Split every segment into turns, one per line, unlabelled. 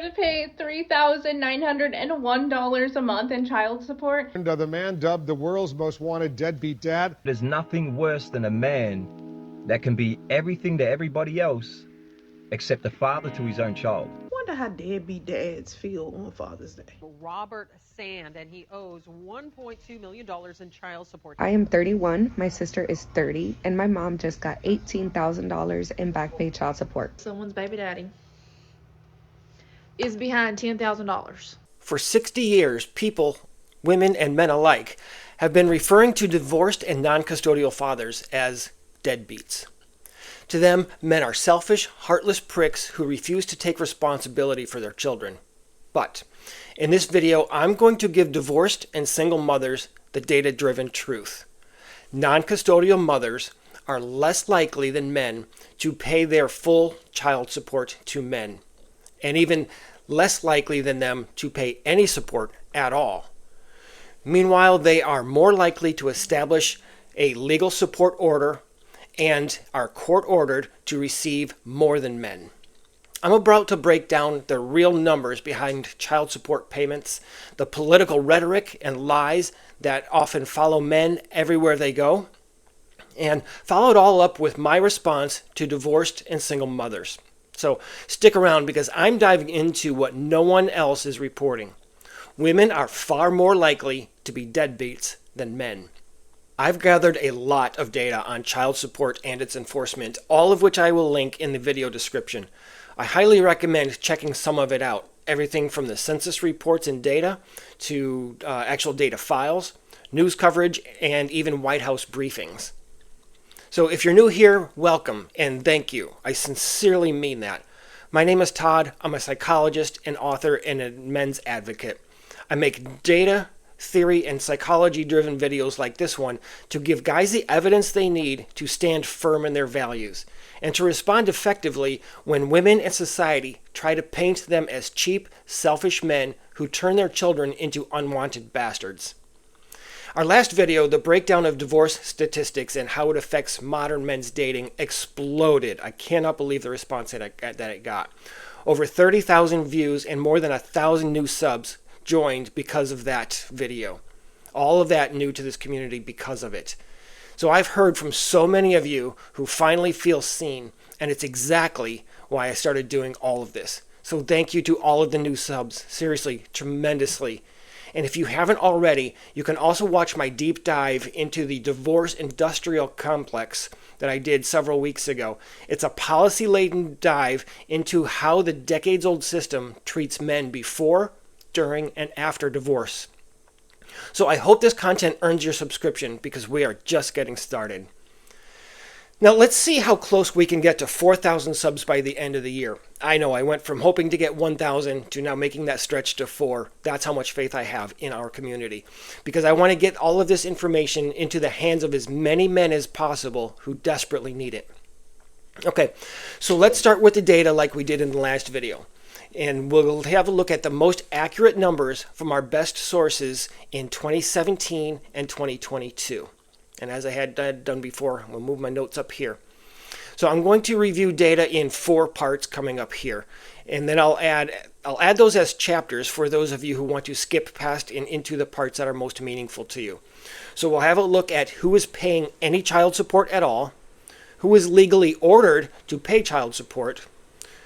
to pay $3,901 a month in child support.
And the man dubbed the world's most wanted deadbeat dad.
There's nothing worse than a man that can be everything to everybody else except a father to his own child.
I wonder how deadbeat dads feel on Father's Day.
Robert Sand, and he owes $1.2 million in child support.
I am 31, my sister is 30, and my mom just got $18,000 in back pay child support.
Someone's baby daddy is behind $10,000.
For 60 years, people, women and men alike, have been referring to divorced and non-custodial fathers as deadbeats. To them, men are selfish, heartless pricks who refuse to take responsibility for their children. But in this video, I'm going to give divorced and single mothers the data-driven truth. Non-custodial mothers are less likely than men to pay their full child support to men, and even less likely than them to pay any support at all. Meanwhile, they are more likely to establish a legal support order and are court-ordered to receive more than men. I'm about to break down the real numbers behind child support payments, the political rhetoric and lies that often follow men everywhere they go, and follow it all up with my response to divorced and single mothers. So stick around because I'm diving into what no one else is reporting. Women are far more likely to be deadbeats than men. I've gathered a lot of data on child support and its enforcement, all of which I will link in the video description. I highly recommend checking some of it out. Everything from the census reports and data to actual data files, news coverage, and even White House briefings. So if you're new here, welcome and thank you. I sincerely mean that. My name is Todd. I'm a psychologist, an author, and a men's advocate. I make data, theory, and psychology-driven videos like this one to give guys the evidence they need to stand firm in their values and to respond effectively when women and society try to paint them as cheap, selfish men who turn their children into unwanted bastards. Our last video, the breakdown of divorce statistics and how it affects modern men's dating, exploded. I cannot believe the response that it got. Over 30,000 views and more than 1,000 new subs joined because of that video. All of that new to this community because of it. So I've heard from so many of you who finally feel seen, and it's exactly why I started doing all of this. So thank you to all of the new subs. Seriously, tremendously. And if you haven't already, you can also watch my deep dive into the divorce industrial complex that I did several weeks ago. It's a policy-laden dive into how the decades-old system treats men before, during, and after divorce. So I hope this content earns your subscription because we are just getting started. Now let's see how close we can get to 4,000 subs by the end of the year. I know I went from hoping to get 1,000 to now making that stretch to 4. That's how much faith I have in our community. Because I want to get all of this information into the hands of as many men as possible who desperately need it. Okay, so let's start with the data like we did in the last video. And we'll have a look at the most accurate numbers from our best sources in 2017 and 2022. And as I had done before, we'll move my notes up here. So I'm going to review data in 4 parts coming up here. And then I'll add those as chapters for those of you who want to skip past and into the parts that are most meaningful to you. So we'll have a look at who is paying any child support at all, who is legally ordered to pay child support,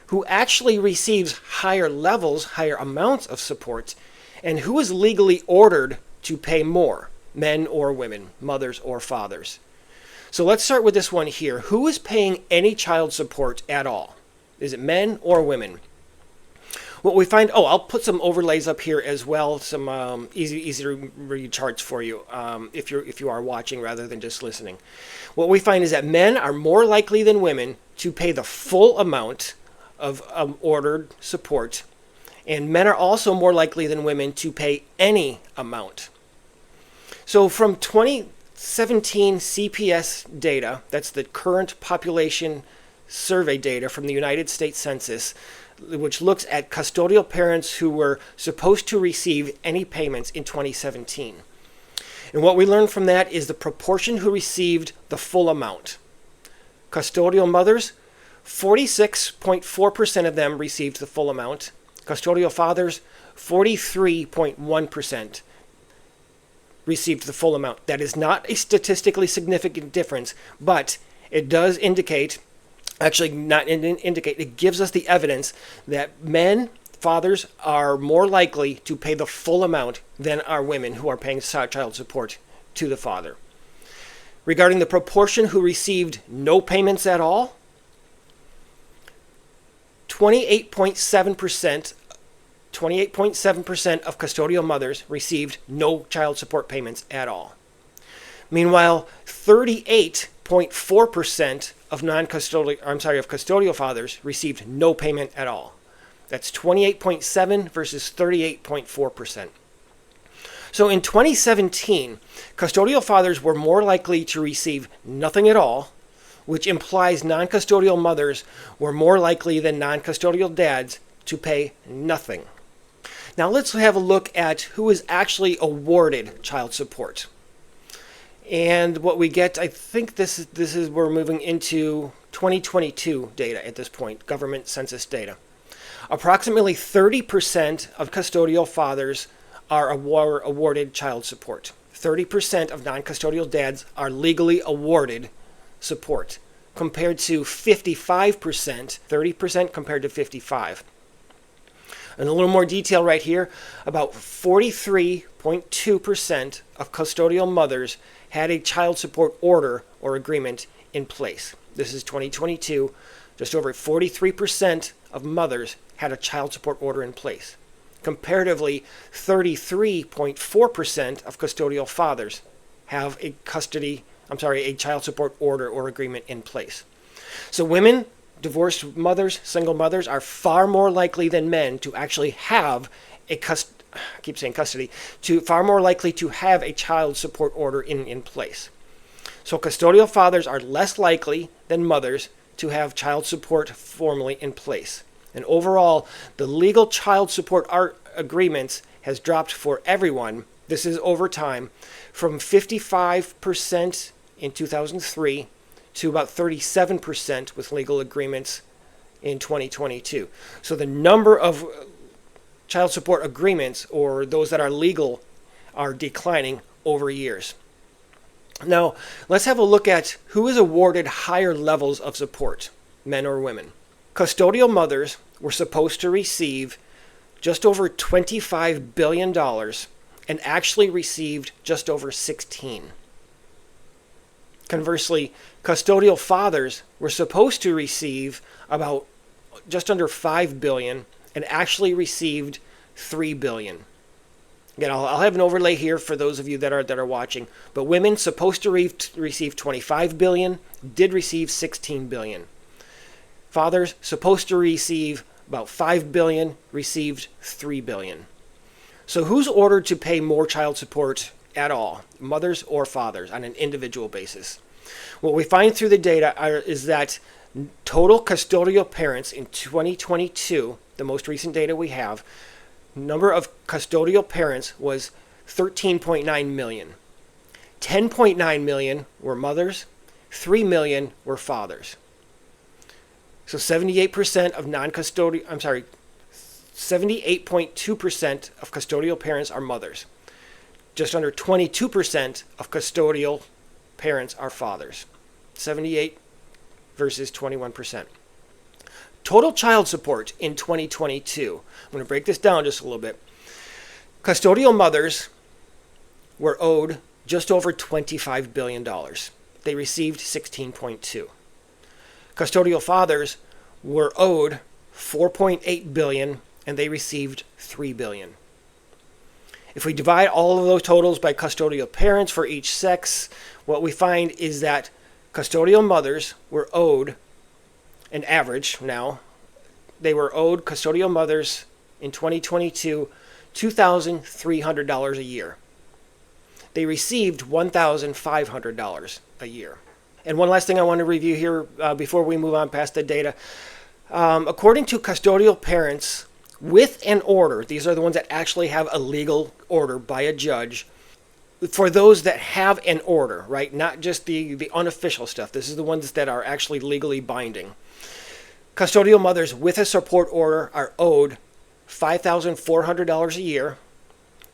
who actually receives higher levels, higher amounts of support, and who is legally ordered to pay more, men or women, mothers or fathers. So let's start with this one here. Who is paying any child support at all? Is it men or women? What we find, I'll put some overlays up here as well, some easy to read charts for you if you are watching rather than just listening. What we find is that men are more likely than women to pay the full amount of ordered support, and men are also more likely than women to pay any amount. So from 2017 CPS data, that's the current population survey data from the United States Census, which looks at custodial parents who were supposed to receive any payments in 2017. And what we learned from that is the proportion who received the full amount. Custodial mothers, 46.4% of them received the full amount. Custodial fathers, 43.1% received the full amount. That is not a statistically significant difference, but it does indicate, actually not indicate, it gives us the evidence that fathers are more likely to pay the full amount than are women who are paying child support to the father. Regarding the proportion who received no payments at all, 28.7% of custodial mothers received no child support payments at all. Meanwhile, 38.4% of custodial fathers received no payment at all. That's 28.7 versus 38.4%. So in 2017, custodial fathers were more likely to receive nothing at all, which implies non-custodial mothers were more likely than non-custodial dads to pay nothing. Now let's have a look at who is actually awarded child support. And what we get, I think this is we're moving into 2022 data at this point, government census data. Approximately 30% of custodial fathers are awarded child support. 30% of non-custodial dads are legally awarded support, compared to 55%, 30% compared to 55%. And a little more detail right here, about 43.2% of custodial mothers had a child support order or agreement in place. This is 2022. Just over 43% of mothers had a child support order in place. Comparatively, 33.4% of custodial fathers have a child support order or agreement in place. So women, divorced mothers, single mothers are far more likely than men to actually have far more likely to have a child support order in place. So custodial fathers are less likely than mothers to have child support formally in place. And overall, the legal child support agreements has dropped for everyone. This is over time, from 55% in 2003 to about 37% with legal agreements in 2022. So the number of child support agreements, or those that are legal, are declining over years. Now, let's have a look at who is awarded higher levels of support, men or women. Custodial mothers were supposed to receive just over $25 billion and actually received just over 16. Conversely, custodial fathers were supposed to receive about just under $5 billion and actually received $3 billion. Again, I'll have an overlay here for those of you that are watching. But women supposed to receive $25 billion, did receive $16 billion. Fathers supposed to receive about $5 billion, received $3 billion. So who's ordered to pay more child support at all, mothers or fathers, on an individual basis? What we find through the data is that total custodial parents in 2022, the most recent data we have, number of custodial parents was 13.9 million. 10.9 million were mothers, 3 million were fathers. So 78% of 78.2% of custodial parents are mothers. Just under 22% of custodial parents are fathers. 78 versus 21%. Total child support in 2022. I'm going to break this down just a little bit. Custodial mothers were owed just over $25 billion. They received 16.2. Custodial fathers were owed $4.8 billion and they received $3 billion. If we divide all of those totals by custodial parents for each sex, what we find is that custodial mothers were owed an average now. They were owed custodial mothers in 2022 $2,300 a year. They received $1,500 a year. And one last thing I want to review here before we move on past the data. According to custodial parents with an order, these are the ones that actually have a legal order by a judge. For those that have an order, right, not just the unofficial stuff. This is the ones that are actually legally binding. Custodial mothers with a support order are owed $5,400 a year,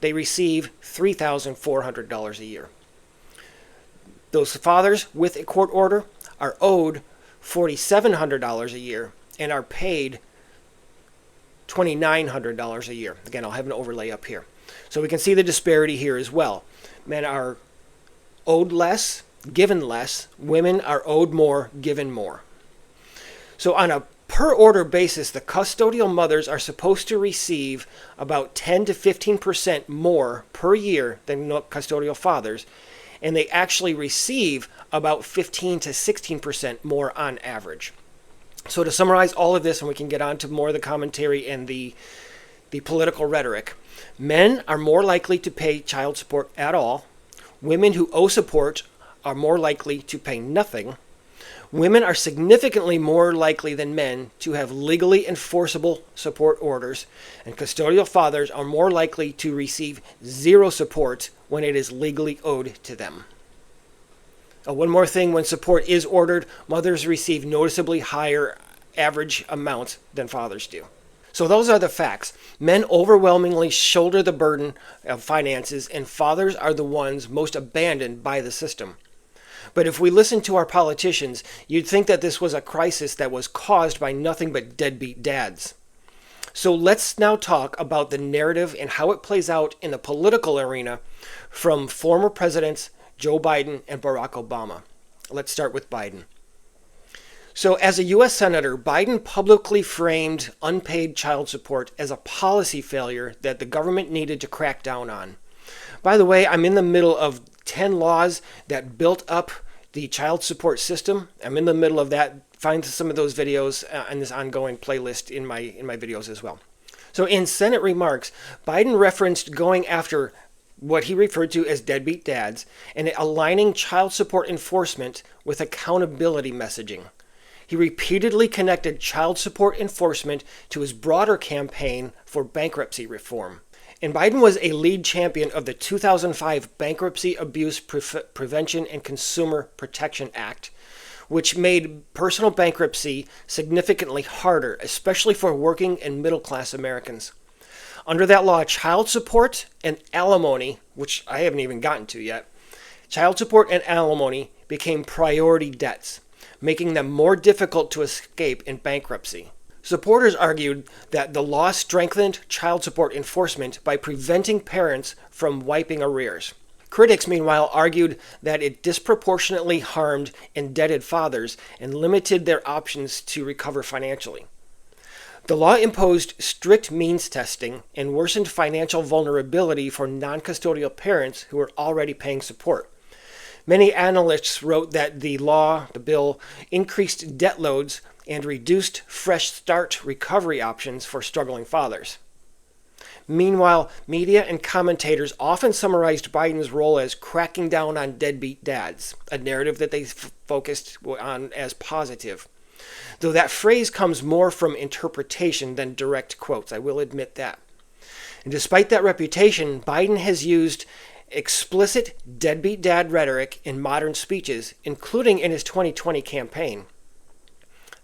they receive $3,400 a year. Those fathers with a court order are owed $4,700 a year and are paid $2,900 a year. Again, I'll have an overlay up here. So we can see the disparity here as well. Men are owed less, given less. Women are owed more, given more. So on a per order basis, the custodial mothers are supposed to receive about 10 to 15% more per year than custodial fathers, and they actually receive about 15 to 16% more on average. So to summarize all of this, and we can get on to more of the commentary and the political rhetoric, men are more likely to pay child support at all. Women who owe support are more likely to pay nothing. Women are significantly more likely than men to have legally enforceable support orders, and custodial fathers are more likely to receive zero support when it is legally owed to them. One more thing, when support is ordered, mothers receive noticeably higher average amount than fathers do. So those are the facts. Men overwhelmingly shoulder the burden of finances, and fathers are the ones most abandoned by the system. But if we listen to our politicians, you'd think that this was a crisis that was caused by nothing but deadbeat dads. So let's now talk about the narrative and how it plays out in the political arena from former presidents Joe Biden and Barrack Obama. Let's start with Biden. So as a U.S. Senator, Biden publicly framed unpaid child support as a policy failure that the government needed to crack down on. By the way, I'm in the middle of 10 laws that built up the child support system. I'm in the middle of that. Find some of those videos in this ongoing playlist in my videos as well. So in Senate remarks, Biden referenced going after what he referred to as deadbeat dads and aligning child support enforcement with accountability messaging. He repeatedly connected child support enforcement to his broader campaign for bankruptcy reform. And Biden was a lead champion of the 2005 Bankruptcy Abuse Prevention and Consumer Protection Act, which made personal bankruptcy significantly harder, especially for working and middle-class Americans. Under that law, child support and alimony, which I haven't even gotten to yet, child support and alimony became priority debts, making them more difficult to escape in bankruptcy. Supporters argued that the law strengthened child support enforcement by preventing parents from wiping arrears. Critics, meanwhile, argued that it disproportionately harmed indebted fathers and limited their options to recover financially. The law imposed strict means testing and worsened financial vulnerability for non-custodial parents who were already paying support. Many analysts wrote that the bill, increased debt loads and reduced fresh start recovery options for struggling fathers. Meanwhile, media and commentators often summarized Biden's role as cracking down on deadbeat dads, a narrative that they focused on as positive. Though that phrase comes more from interpretation than direct quotes, I will admit that. And despite that reputation, Biden has used explicit deadbeat dad rhetoric in modern speeches, including in his 2020 campaign.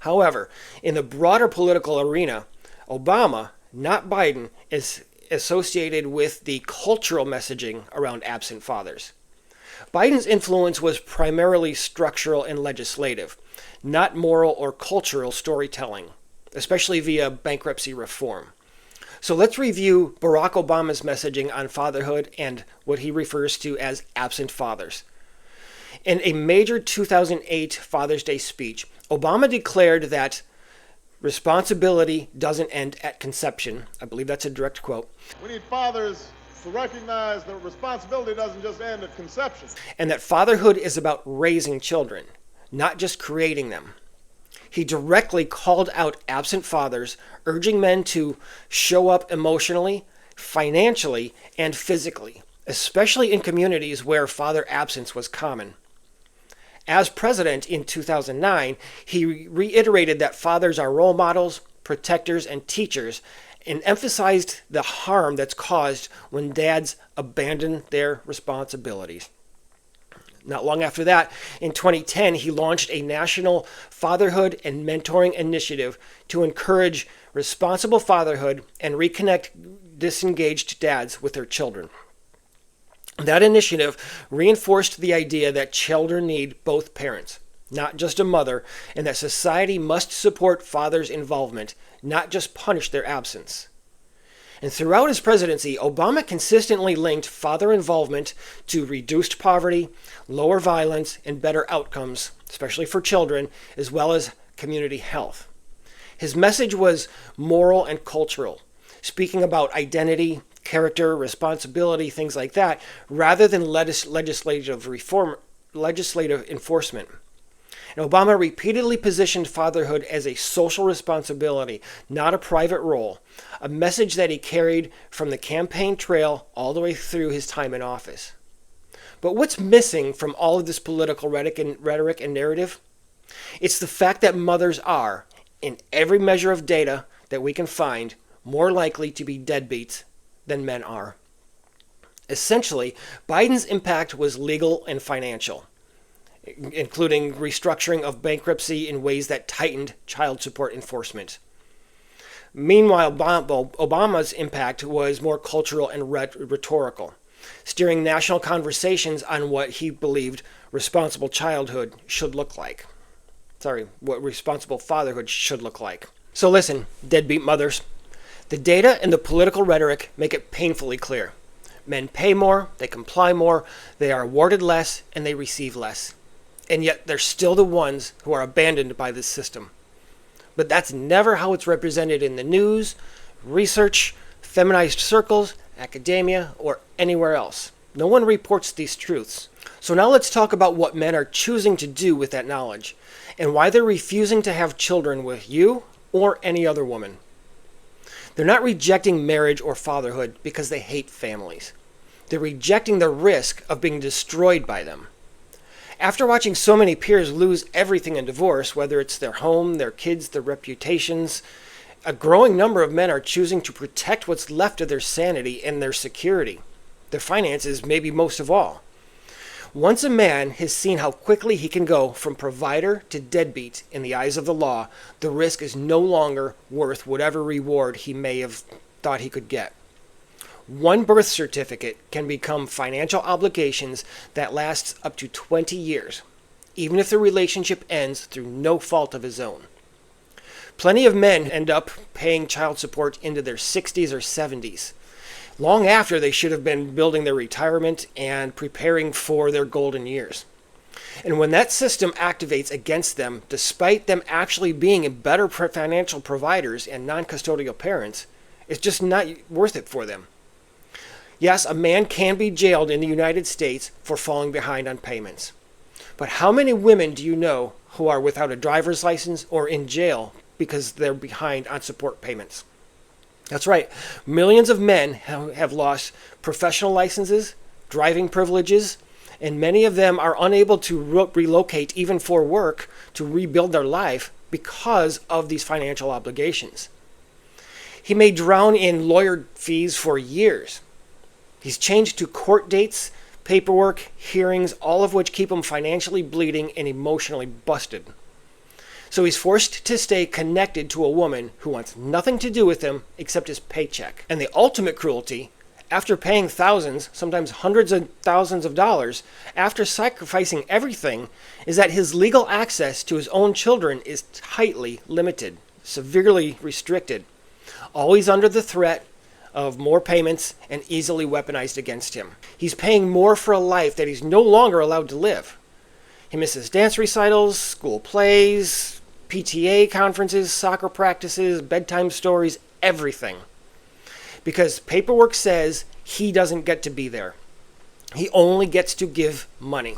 However, in the broader political arena, Obama, not Biden, is associated with the cultural messaging around absent fathers. Biden's influence was primarily structural and legislative, not moral or cultural storytelling, especially via bankruptcy reform. So let's review Barack Obama's messaging on fatherhood and what he refers to as absent fathers. In a major 2008 Father's Day speech, Obama declared that responsibility doesn't end at conception. I believe that's a direct quote.
We need fathers to recognize that responsibility doesn't just end at conception.
And that fatherhood is about raising children, not just creating them. He directly called out absent fathers, urging men to show up emotionally, financially, and physically, especially in communities where father absence was common. As president in 2009, he reiterated that fathers are role models, protectors, and teachers, and emphasized the harm that's caused when dads abandon their responsibilities. Not long after that, in 2010, he launched a national fatherhood and mentoring initiative to encourage responsible fatherhood and reconnect disengaged dads with their children. That initiative reinforced the idea that children need both parents, not just a mother, and that society must support fathers' involvement, not just punish their absence. And throughout his presidency, Obama consistently linked father involvement to reduced poverty, lower violence, and better outcomes, especially for children, as well as community health. His message was moral and cultural, speaking about identity, character, responsibility, things like that, rather than legislative enforcement. And Obama repeatedly positioned fatherhood as a social responsibility, not a private role, a message that he carried from the campaign trail all the way through his time in office. But what's missing from all of this political rhetoric and narrative? It's the fact that mothers are, in every measure of data that we can find, more likely to be deadbeats than men are. Essentially, Biden's impact was legal and financial, including restructuring of bankruptcy in ways that tightened child support enforcement. Meanwhile, Obama's impact was more cultural and rhetorical, steering national conversations on what he believed responsible childhood should look like. What responsible fatherhood should look like. So listen, deadbeat mothers. The data and the political rhetoric make it painfully clear. Men pay more, they comply more, they are awarded less, and they receive less. And yet they're still the ones who are abandoned by this system. But that's never how it's represented in the news, research, feminized circles, academia, or anywhere else. No one reports these truths. So now let's talk about what men are choosing to do with that knowledge, and why they're refusing to have children with you or any other woman. They're not rejecting marriage or fatherhood because they hate families. They're rejecting the risk of being destroyed by them. After watching so many peers lose everything in divorce, whether it's their home, their kids, their reputations, a growing number of men are choosing to protect what's left of their sanity and their security, their finances, maybe most of all. Once a man has seen how quickly he can go from provider to deadbeat in the eyes of the law, the risk is no longer worth whatever reward he may have thought he could get. One birth certificate can become financial obligations that lasts up to 20 years, even if the relationship ends through no fault of his own. Plenty of men end up paying child support into their 60s or 70s, long after they should have been building their retirement and preparing for their golden years. And when that system activates against them, despite them actually being better financial providers and non-custodial parents, it's just not worth it for them. Yes, a man can be jailed in the United States for falling behind on payments. But how many women do you know who are without a driver's license or in jail because they're behind on support payments? That's right. Millions of men have lost professional licenses, driving privileges, and many of them are unable to relocate even for work to rebuild their life because of these financial obligations. He may drown in lawyer fees for years. He's changed to court dates, paperwork, hearings, all of which keep him financially bleeding and emotionally busted. So he's forced to stay connected to a woman who wants nothing to do with him except his paycheck. And the ultimate cruelty, after paying thousands, sometimes hundreds of thousands of dollars, after sacrificing everything, is that his legal access to his own children is tightly limited, severely restricted, always under the threat of more payments and easily weaponized against him. He's paying more for a life that he's no longer allowed to live. He misses dance recitals, school plays, PTA conferences, soccer practices, bedtime stories, everything. Because paperwork says he doesn't get to be there. He only gets to give money.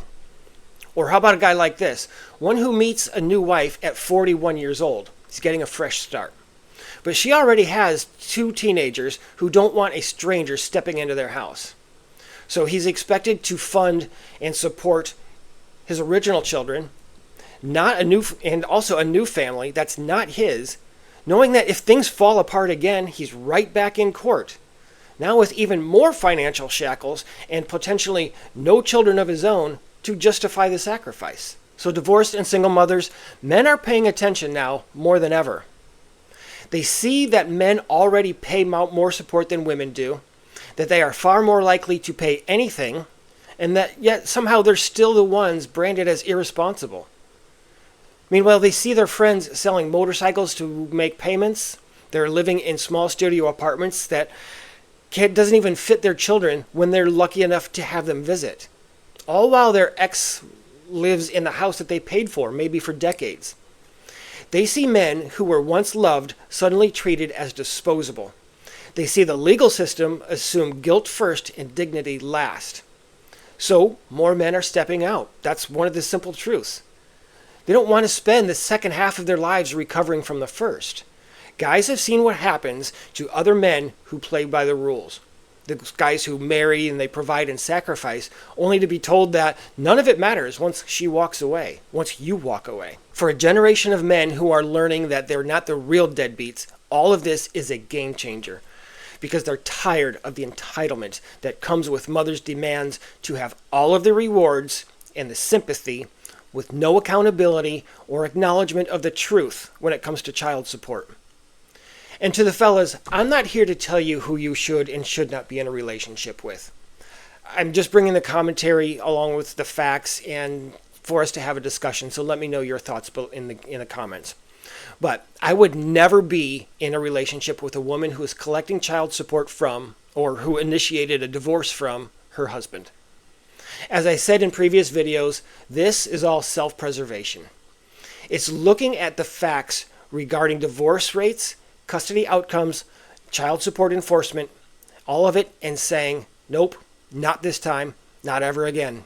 Or how about a guy like this? One who meets a new wife at 41 years old. He's getting a fresh start. But she already has 2 teenagers who don't want a stranger stepping into their house. So he's expected to fund and support his original children, and also a new family that's not his, knowing that if things fall apart again, he's right back in court. Now with even more financial shackles and potentially no children of his own, to justify the sacrifice. So divorced and single mothers, men are paying attention now more than ever. They see that men already pay out more support than women do, that they are far more likely to pay anything, and that yet somehow they're still the ones branded as irresponsible. Meanwhile, they see their friends selling motorcycles to make payments. They're living in small studio apartments that doesn't even fit their children when they're lucky enough to have them visit. All while their ex lives in the house that they paid for, maybe for decades. They see men who were once loved suddenly treated as disposable. They see the legal system assume guilt first and dignity last. So, more men are stepping out. That's one of the simple truths. They don't want to spend the second half of their lives recovering from the first. Guys have seen what happens to other men who play by the rules. The guys who marry and they provide and sacrifice, only to be told that none of it matters once she walks away, once you walk away. For a generation of men who are learning that they're not the real deadbeats, all of this is a game changer. Because they're tired of the entitlement that comes with mothers' demands to have all of the rewards and the sympathy with no accountability or acknowledgement of the truth when it comes to child support. And to the fellas, I'm not here to tell you who you should and should not be in a relationship with. I'm just bringing the commentary along with the facts and for us to have a discussion. So let me know your thoughts in the comments. But I would never be in a relationship with a woman who is collecting child support from or who initiated a divorce from her husband. As I said in previous videos, this is all self-preservation. It's looking at the facts regarding divorce rates, custody outcomes, child support enforcement, all of it, and saying, nope, not this time, not ever again.